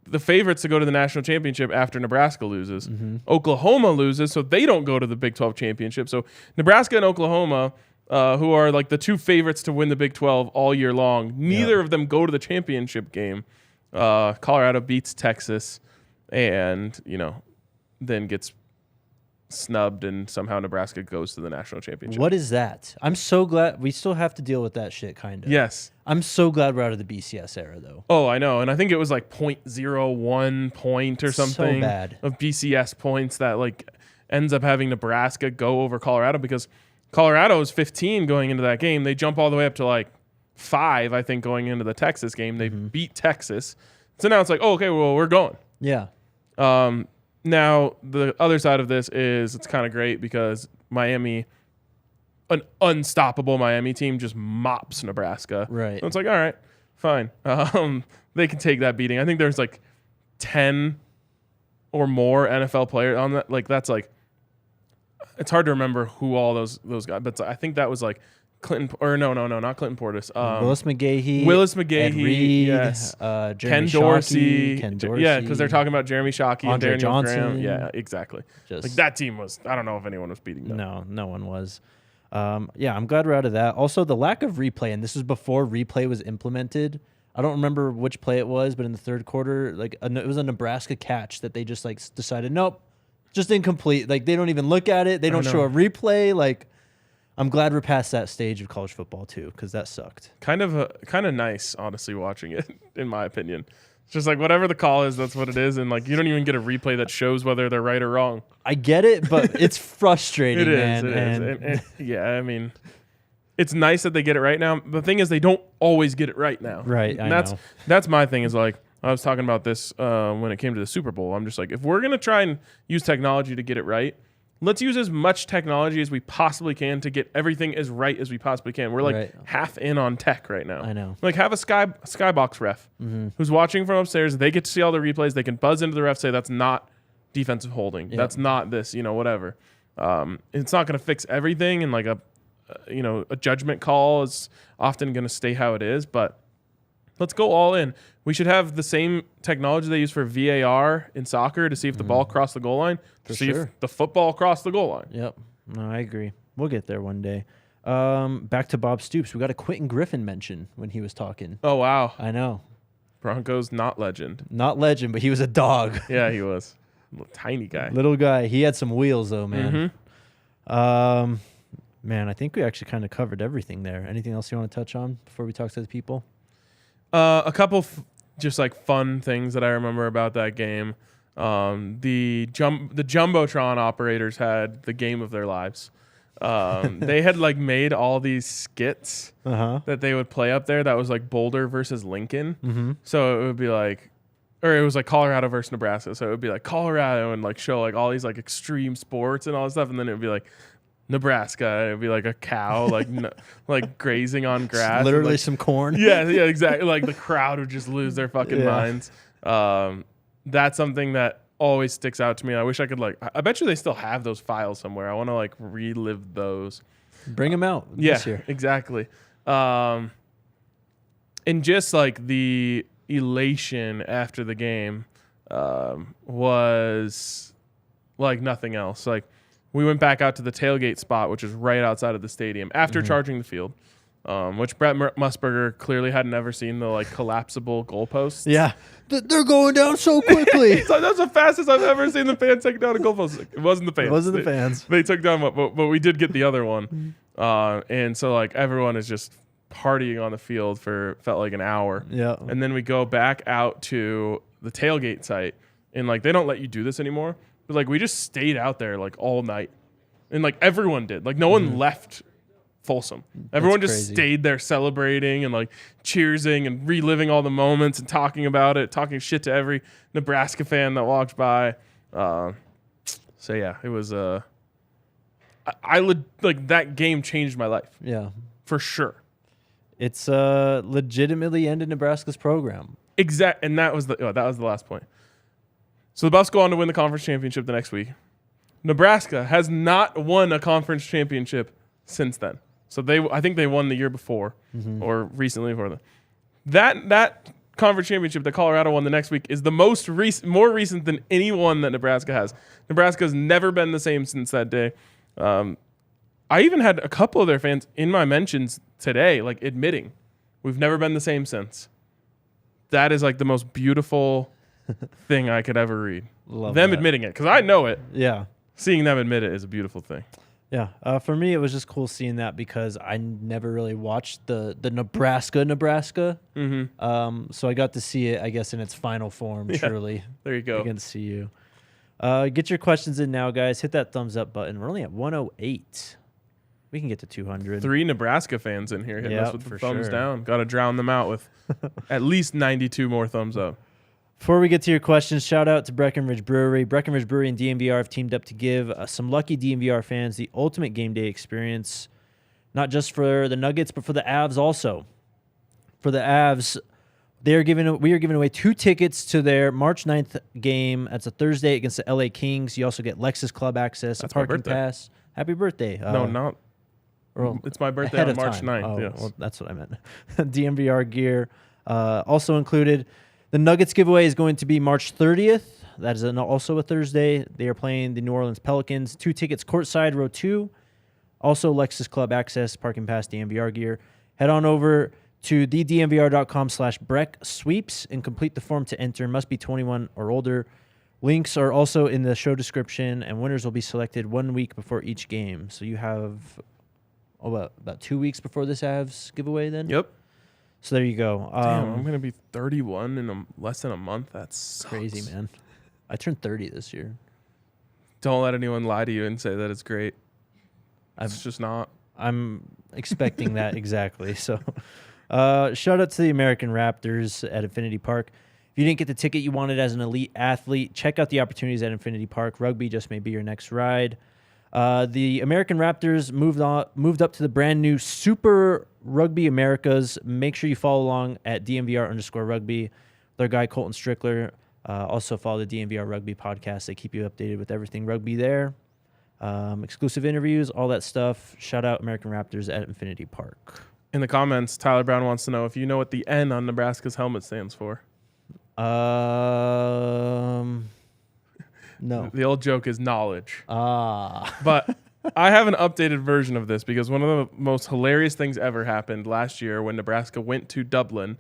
the favorites to go to the national championship after Nebraska loses. Oklahoma loses, so they don't go to the Big 12 championship. So Nebraska and Oklahoma, who are the 2 favorites to win the Big 12 all year long, neither of them go to the championship game. Colorado beats Texas and, then gets snubbed, and somehow Nebraska goes to the national championship. What is that? I'm so glad we still have to deal with that shit, kind of. Yes. I'm so glad we're out of the BCS era, though. Oh, I know. And I think it was 0.01 point or something so bad. Of BCS points that ends up having Nebraska go over Colorado, because Colorado is 15 going into that game. They jump all the way up to 5, I think, going into the Texas game. They beat Texas. So now it's okay, well, we're going. Yeah. Now, the other side of this is it's kind of great because Miami, an unstoppable Miami team, just mops Nebraska. Right. So it's all right, fine. They can take that beating. I think there's 10 or more NFL players on that. That's it's hard to remember who all those guys, but I think that was Clinton, or no, not Clinton Portis. Willis McGahee. Ed Reed, yes. Ken Dorsey. Dorsey. Yeah, because they're talking about Jeremy Shockey and Andre Daniel Johnson. Graham. Yeah, exactly. That team was, I don't know if anyone was beating them. No one was. Yeah, I'm glad we're out of that. Also, the lack of replay, and this was before replay was implemented. I don't remember which play it was, but in the third quarter, it was a Nebraska catch that they just decided, nope, just incomplete. They don't even look at it. They don't show a replay. I'm glad we're past that stage of college football too, because that sucked. Kind of nice, honestly, watching it, in my opinion. It's just whatever the call is, that's what it is, and you don't even get a replay that shows whether they're right or wrong. I get it, but it's frustrating, man. It is. Yeah, I mean, it's nice that they get it right now. The thing is, they don't always get it right now. Right, and that's my thing is I was talking about this when it came to the Super Bowl. I'm just if we're going to try and use technology to get it right, let's use as much technology as we possibly can to get everything as right as we possibly can. We're half in on tech right now. I know. Have a skybox ref who's watching from upstairs. They get to see all the replays. They can buzz into the ref, say that's not defensive holding. Yep. That's not this, whatever. It's not going to fix everything in a judgment call is often going to stay how it is, but let's go all in. We should have the same technology they use for VAR in soccer to see if the ball crossed the goal line, to see if the football crossed the goal line. Yep. No, I agree. We'll get there one day. Back to Bob Stoops. We got a Quentin Griffin mention when he was talking. Oh, wow. I know. Broncos, not legend. Not legend, but he was a dog. Yeah, he was. Little tiny guy. Little guy. He had some wheels, though, man. Mm-hmm. Man, I think we actually kind of covered everything there. Anything else you want to touch on before we talk to the people? A couple just like fun things that I remember about that game. The Jumbotron operators had the game of their lives. They had like made all these skits that they would play up there that was like Boulder versus Lincoln. Mm-hmm. So it would be like, or it was like Colorado versus Nebraska. So it would be like Colorado and like show like all these like extreme sports and all this stuff. And then it would be like Nebraska. And it would be like a cow like like grazing on grass. Literally like, some corn. Yeah, exactly. Like the crowd would just lose their fucking minds. That's something that always sticks out to me. I wish I could I bet you they still have those files somewhere. I want to like relive those. Bring them out this year. Exactly. And just like the elation after the game was like nothing else. Like we went back out to the tailgate spot, which is right outside of the stadium after charging the field. Which Brett Musburger clearly had never seen the like collapsible goalposts. Yeah, they're going down so quickly. So that's the fastest I've ever seen the fans take down a goalpost. It wasn't the fans. It wasn't the fans. They took down one, but we did get the other one. And so like everyone is just partying on the field for felt like an hour. Yeah. And then we go back out to the tailgate site, and like they don't let you do this anymore. But like we just stayed out there like all night, and like everyone did. Like no one left Folsom. Everyone just stayed there celebrating and like cheersing and reliving all the moments and talking about it, talking shit to every Nebraska fan that walked by. So yeah, it was like that game changed my life. Yeah, for sure. It's legitimately ended Nebraska's program. And that was the last point. So the Buffs go on to win the conference championship the next week. Nebraska has not won a conference championship since then. So I think they won the year before or recently before that. That conference championship that Colorado won the next week is the more recent than any one that Nebraska has. Nebraska has never been the same since that day. I even had a couple of their fans in my mentions today, like admitting we've never been the same since. That is like the most beautiful thing I could ever read. Love them that. admitting it, because I know it. Yeah. Seeing them admit it is a beautiful thing. Yeah, for me, it was just cool seeing that because I never really watched the Nebraska. So I got to see it, I guess, in its final form, truly. There you go. Against CU. Get your questions in now, guys. Hit that thumbs up button. We're only at 108. We can get to 200. 3 Nebraska fans in here hitting us with the thumbs down. Got to drown them out with at least 92 more thumbs up. Before we get to your questions, shout out to Breckenridge Brewery. Breckenridge Brewery and DNVR have teamed up to give some lucky DNVR fans the ultimate game day experience, not just for the Nuggets, but for the Avs also. For the Avs, we are giving away 2 tickets to their March 9th game. That's a Thursday against the LA Kings. You also get Lexus Club access, a parking pass. Happy birthday. It's my birthday on March 9th. Oh, yes. Well, that's what I meant. DNVR gear also included. The Nuggets giveaway is going to be March 30th. That is also a Thursday. They are playing the New Orleans Pelicans. 2 tickets courtside, row 2. Also, Lexus Club access, parking pass, DNVR gear. Head on over to thednvr.com/BreckSweeps and complete the form to enter. Must be 21 or older. Links are also in the show description, and winners will be selected 1 week before each game. So you have about 2 weeks before this Avs giveaway then? Yep. So there you go. Damn, I'm going to be 31 in less than a month. That's crazy, man. I turned 30 this year. Don't let anyone lie to you and say that it's great. It's just not. I'm expecting that exactly. So shout out to the American Raptors at Infinity Park. If you didn't get the ticket you wanted as an elite athlete, check out the opportunities at Infinity Park. Rugby just may be your next ride. The American Raptors moved up to the brand new Super Rugby Americas. Make sure you follow along at DNVR_rugby. Their guy, Colton Strickler. Also follow the DNVR Rugby podcast. They keep you updated with everything rugby there. exclusive interviews, all that stuff. Shout out American Raptors at Infinity Park. In the comments, Tyler Brown wants to know if you know what the N on Nebraska's helmet stands for. No. The old joke is knowledge. Ah. But I have an updated version of this because one of the most hilarious things ever happened last year when Nebraska went to Dublin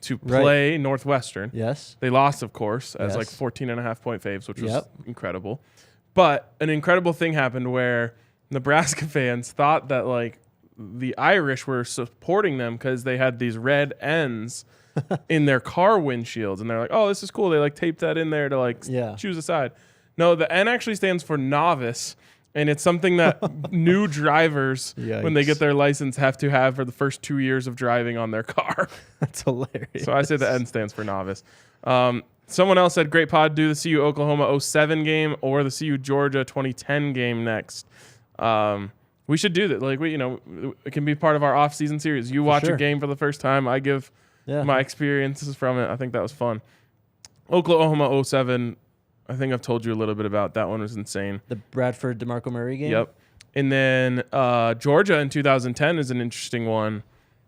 to play Northwestern. Yes. They lost, of course, as like 14.5-point faves, which was incredible. But an incredible thing happened where Nebraska fans thought that like the Irish were supporting them because they had these red N's in their car windshields, and they're like, "Oh, this is cool." They like taped that in there to like choose a side. No, the N actually stands for novice, and it's something that new drivers, when they get their license, have to have for the first 2 years of driving on their car. That's hilarious. So I say the N stands for novice. Someone else said, "Great pod. Do the CU Oklahoma 07 game or the CU Georgia 2010 game next." We should do that. Like it can be part of our off-season series. You watch a game for the first time. I give my experiences from it. I think that was fun. Oklahoma 07. I think I've told you a little bit about that one. Was insane. The Bradford DeMarco Murray game. Yep. And then Georgia in 2010 is an interesting one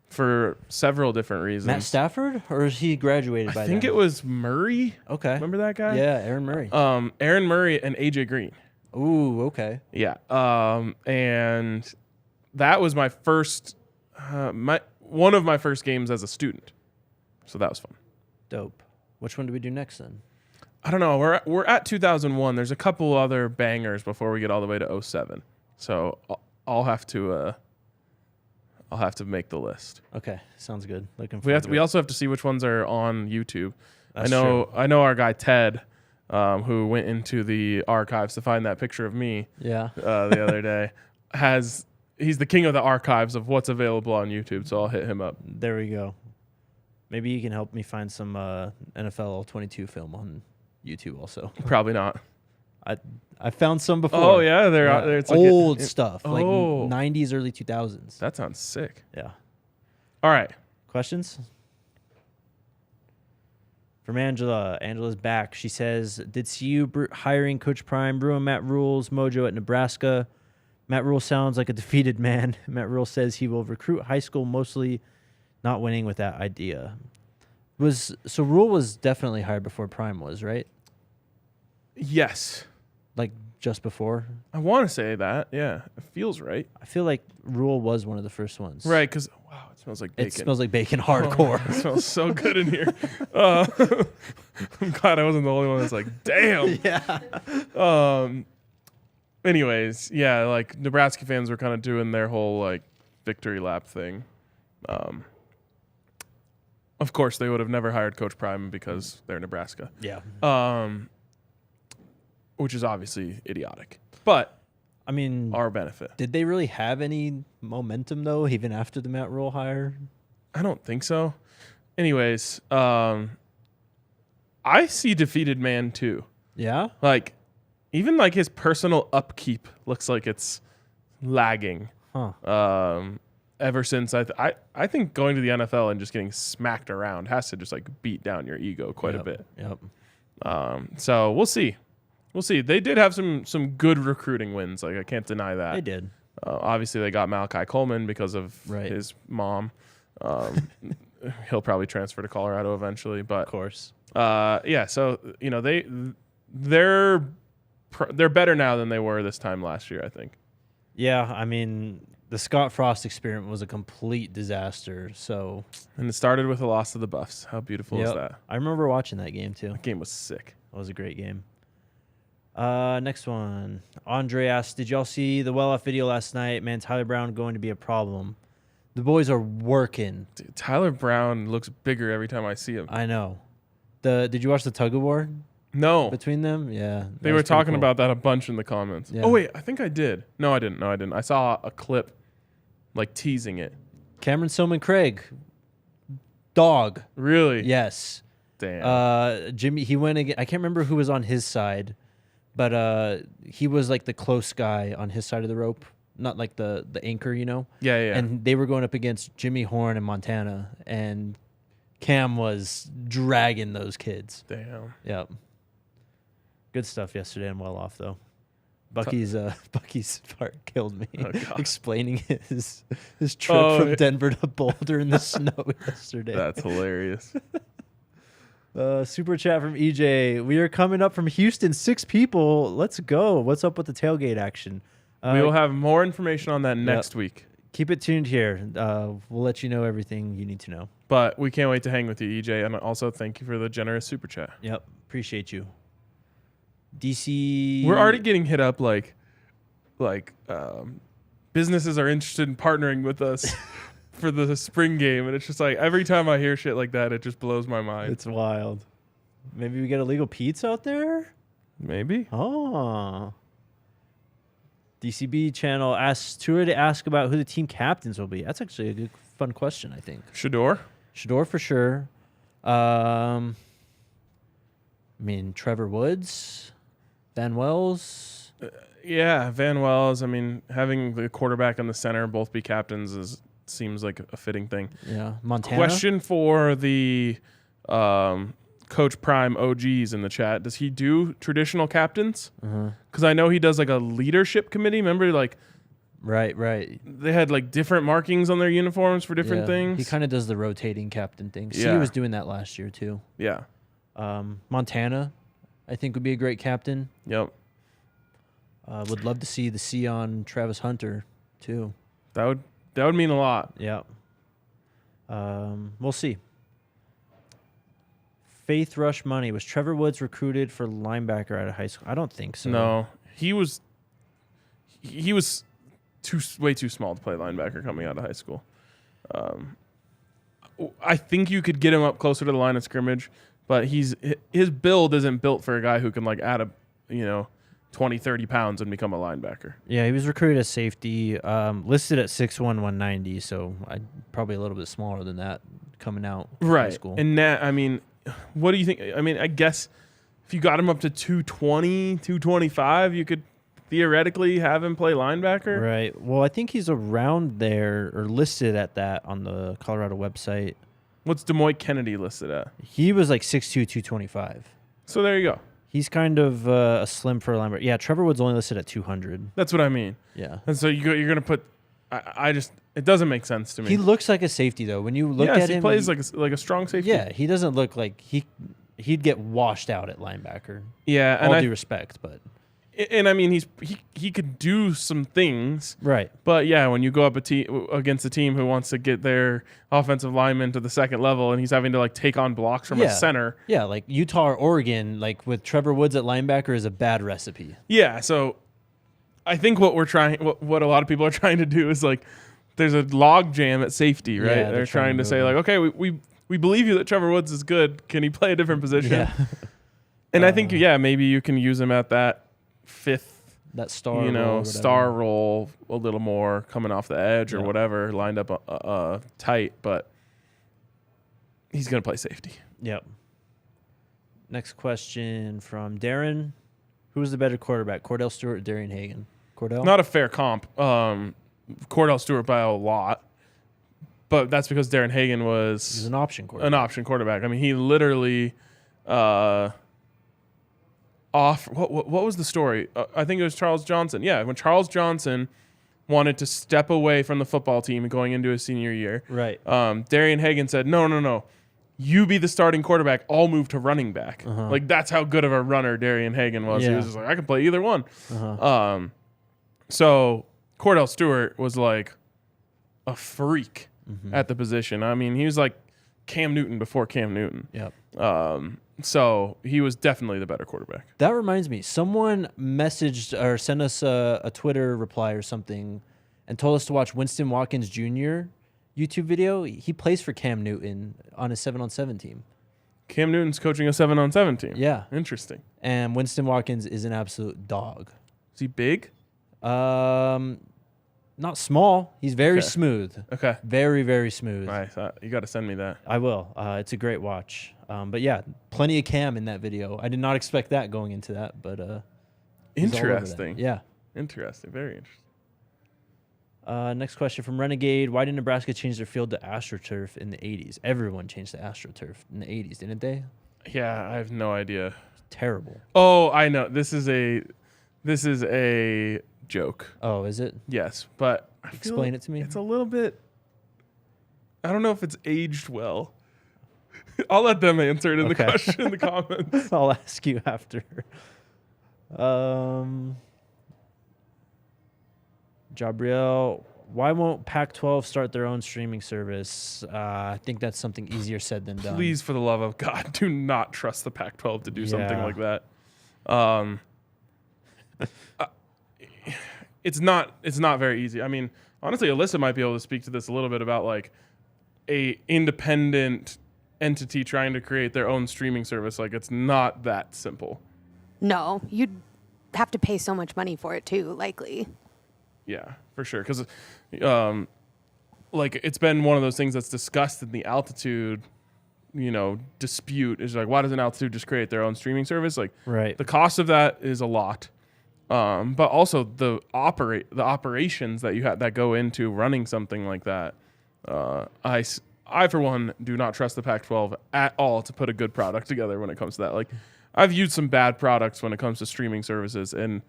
for several different reasons. Matt Stafford, or is he graduated by I think it was Murray. Okay. Remember that guy? Yeah, Aaron Murray. Aaron Murray and AJ Green. Ooh, okay. Yeah. And that was my first, one of my first games as a student. So that was fun. Dope. Which one do we do next then? I don't know. We're at 2001. There's a couple other bangers before we get all the way to 07. So I'll have to make the list. Okay, sounds good. Looking forward. We also have to see which ones are on YouTube. That's true. I know our guy Ted, who went into the archives to find that picture of me. Yeah. The other day he's the king of the archives of what's available on YouTube. So I'll hit him up. There we go. Maybe you can help me find some NFL 22 film on YouTube also. Probably not. I found some before. Oh yeah, they're out there. It's old like stuff, like 90s, early 2000s. That sounds sick. Yeah. All right. Questions? From Angela. Angela's back. She says, did CU hiring Coach Prime ruin Matt Rule's mojo at Nebraska? Matt Rule sounds like a defeated man. Matt Rule says he will recruit high school, mostly not winning with that idea. So Rule was definitely hired before Prime was, right? Yes. Like just before? I want to say that. Yeah. It feels right. I feel like Rule was one of the first ones. Right, because, wow, it smells like bacon. It smells like bacon hardcore. It smells so good in here. I'm glad I wasn't the only one that's like, damn. Yeah. Anyways, yeah, like Nebraska fans were kind of doing their whole like victory lap thing. Of course, they would have never hired Coach Prime because they're Nebraska. Yeah. Which is obviously idiotic. But I mean, our benefit. Did they really have any momentum though, even after the Matt Rule hire? I don't think so. Anyways, I see defeated man too. Yeah. Like, even like his personal upkeep looks like it's lagging. Huh. Ever since I think going to the NFL and just getting smacked around has to just like beat down your ego quite a bit. Yep. So we'll see. We'll see. They did have some good recruiting wins. Like I can't deny that. They did. Obviously, they got Malachi Coleman because of his mom. He'll probably transfer to Colorado eventually, but of course. Yeah. So they're better now than they were this time last year, I think. Yeah, I mean, the Scott Frost experiment was a complete disaster. So, and it started with a loss to the Buffs. How beautiful is that? I remember watching that game too. That game was sick. It was a great game. Next one. Andre asked, did y'all see the well-off video last night? Man, Tyler Brown going to be a problem. The boys are working. Dude, Tyler Brown looks bigger every time I see him. I know. Did you watch the tug of war? No. Between them? Yeah. They were talking about that a bunch in the comments. Yeah. Oh, wait. I think I did. No, I didn't. I saw a clip like teasing it. Cameron Soman Craig. Dog. Really? Yes. Damn. Jimmy, he went again. I can't remember who was on his side, but he was like the close guy on his side of the rope. Not like the anchor, you know? Yeah. And they were going up against Jimmy Horn and Montana, and Cam was dragging those kids. Damn. Yep. Good stuff yesterday and well off, though. Bucky's part killed me. Oh, God. Explaining his trip from Denver to Boulder in the snow yesterday. That's hilarious. Super chat from EJ. We are coming up from Houston. 6 people. Let's go. What's up with the tailgate action? We will have more information on that next week. Keep it tuned here. We'll let you know everything you need to know. But we can't wait to hang with you, EJ. And also thank you for the generous super chat. Yep. Appreciate you. DC. We're already getting hit up like businesses are interested in partnering with us for the spring game. And it's just like every time I hear shit like that, it just blows my mind. It's wild. Maybe we get illegal Pete's out there? Maybe. Oh. DCB channel asks Tua to ask about who the team captains will be. That's actually a good, fun question, I think. Shador for sure. Trevor Woods, Van Wells. Yeah, Van Wells. I mean, having the quarterback and the center both be captains seems like a fitting thing. Yeah, Montana. Question for the Coach Prime OGs in the chat. Does he do traditional captains? Because I know he does like a leadership committee. Remember, like, right. They had like different markings on their uniforms for different things. He kind of does the rotating captain thing. Yeah. He was doing that last year too. Yeah. Montana, I think, would be a great captain. Yep. Would love to see the C on Travis Hunter too. That would mean a lot. Yeah. We'll see. Faith Rush Money. Was Trevor Woods recruited for linebacker out of high school? I don't think so. No, he was way too small to play linebacker coming out of high school. I think you could get him up closer to the line of scrimmage, but his build isn't built for a guy who can like add 20, 30 pounds and become a linebacker. Yeah, he was recruited as safety, listed at 6'1", 190, so probably a little bit smaller than that coming out of high school. And that, I mean, what do you think? I mean, I guess if you got him up to 220, 225, you could theoretically have him play linebacker. Right. Well, I think he's around there or listed at that on the Colorado website. What's Demoy Kennedy listed at? He was like 6'2", 225. So there you go. He's kind of a slim for a linebacker. Yeah, Trevor Woods only listed at 200. That's what I mean. Yeah. And so you're going to put it doesn't make sense to me. He looks like a safety, though. When you look at him. He plays like a strong safety. Yeah, he doesn't look like he'd get washed out at linebacker. Yeah. All due respect, but. And I mean, he could do some things. Right. But yeah, when you go up against a team who wants to get their offensive lineman to the second level and he's having to like take on blocks from a center. Yeah, like Utah or Oregon, like with Trevor Woods at linebacker is a bad recipe. Yeah, so I think what a lot of people are trying to do is like there's a log jam at safety, right? Yeah, they're trying to say like, okay, we believe you that Trevor Woods is good. Can he play a different position? Yeah. And I think maybe you can use him at that fifth, that star, star role a little more coming off the edge or whatever, lined up tight, but he's going to play safety. Yep. Next question from Darren. Who's the better quarterback, Cordell Stewart or Darian Hagan? Cordell? Not a fair comp. Cordell Stewart by a lot, but that's because Darren Hagan was an option quarterback. I mean, he literally what was the story? I think it was Charles Johnson. Yeah, when Charles Johnson wanted to step away from the football team going into his senior year, right? Darian Hagan said, "No. You be the starting quarterback. I'll move to running back." Like that's how good of a runner Darian Hagan was. Yeah. He was just like, I can play either one. So Cordell Stewart was like a freak at the position. I mean, he was like Cam Newton before Cam Newton. Yep. So he was definitely the better quarterback. That reminds me, someone messaged or sent us a Twitter reply or something and told us to watch Winston Watkins Jr. YouTube video. He plays for Cam Newton on his 7-on-7 team. Cam Newton's coaching a 7-on-7 team. Yeah. Interesting. And Winston Watkins is an absolute dog. Is he big? Not small. He's very smooth. Okay. Very, very smooth. Nice. You got to send me that. I will. It's a great watch. But yeah, plenty of Cam in that video. I did not expect that going into that, but interesting. Yeah. Interesting. Very interesting. Next question from Renegade. Why did Nebraska change their field to AstroTurf in the 80s? Everyone changed to AstroTurf in the 80s, didn't they? Yeah, I have no idea. Terrible. Oh, I know. This is a This is a joke. Oh, is it? Yes, but Explain it to me. It's a little bit. I don't know if it's aged well. I'll let them answer it in the question in the comments. I'll ask you after. Jabriel, why won't Pac-12 start their own streaming service? I think that's something easier said than done. Please, for the love of God, do not trust the Pac-12 to do something like that. It's not very easy. I mean, honestly, Alyssa might be able to speak to this a little bit about like a independent entity trying to create their own streaming service. Like, it's not that simple. No, you'd have to pay so much money for it too, likely. Yeah, for sure. Because, like, it's been one of those things that's discussed in the altitude, dispute. Is like, why doesn't altitude just create their own streaming service? Like, right. The cost of that is a lot, but also the operations that you have that go into running something like that. I for one do not trust the Pac-12 at all to put a good product together when it comes to that. Like, I've used some bad products when it comes to streaming services, and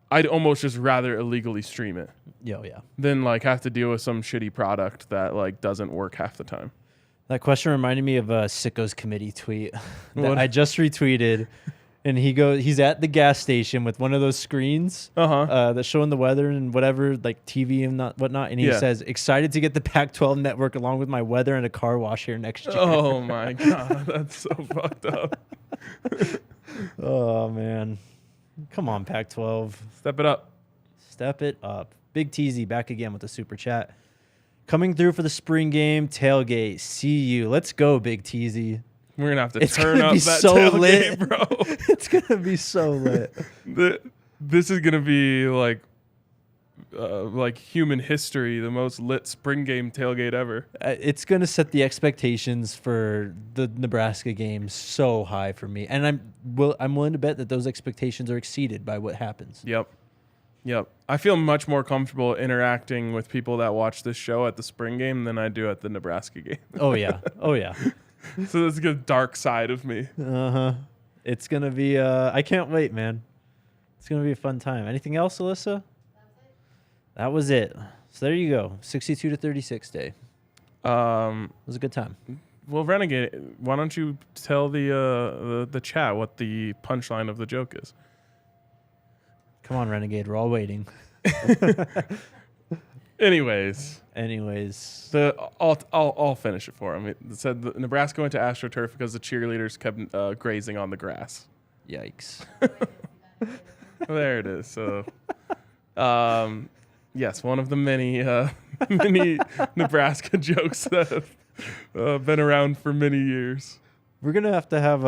I'd almost just rather illegally stream it. Yeah, yeah. Than like have to deal with some shitty product that like doesn't work half the time. That question reminded me of a Sicko's Committee tweet that I just retweeted. And he's at the gas station with one of those screens that's showing the weather and whatever, like TV and whatnot. And he says, excited to get the Pac-12 network along with my weather and a car wash here next year. Oh, my God. That's so fucked up. Oh, man. Come on, Pac-12. Step it up. Step it up. Big Teasy back again with the super chat. Coming through for the spring game tailgate. See you. Let's go, Big Teasy. We're going to have to turn up that so tailgate, lit. bro. It's going to be so lit. This is going to be like human history, the most lit spring game tailgate ever. It's going to set the expectations for the Nebraska game so high for me. And I'm willing to bet that those expectations are exceeded by what happens. Yep. I feel much more comfortable interacting with people that watch this show at the spring game than I do at the Nebraska game. Oh, yeah. So that's a dark side of me. It's going to be, I can't wait, man. It's going to be a fun time. Anything else, Alyssa? That was it. So there you go. 62-36 day. It was a good time. Well, Renegade, why don't you tell the chat what the punchline of the joke is? Come on, Renegade. We're all waiting. Anyways, I'll finish it for him. It said that Nebraska went to AstroTurf because the cheerleaders kept grazing on the grass. Yikes. There it is. So, yes, one of the many Nebraska jokes that have been around for many years. We're going to have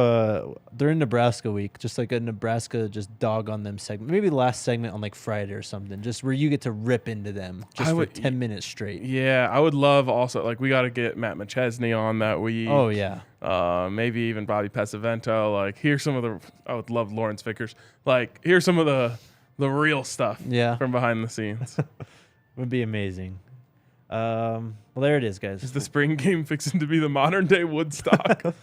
during Nebraska week, just like a Nebraska just dog on them segment. Maybe the last segment on like Friday or something, just where you get to rip into them just for 10 minutes straight. Yeah, I would love also, like, we got to get Matt McChesney on that week. Oh, yeah. Maybe even Bobby Pesavento. Like, here's some of I would love Lawrence Vickers. Like, here's some of the real stuff from behind the scenes. Would be amazing. Well, there it is, guys. Is the spring game fixing to be the modern day Woodstock?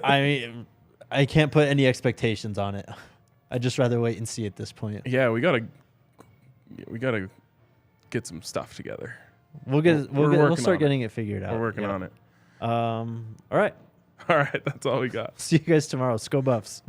I mean, I can't put any expectations on it. I'd just rather wait and see at this point. Yeah, we gotta get some stuff together. We'll start getting it figured out. We're working on it. All right. All right, that's all we got. See you guys tomorrow. Let's go Buffs.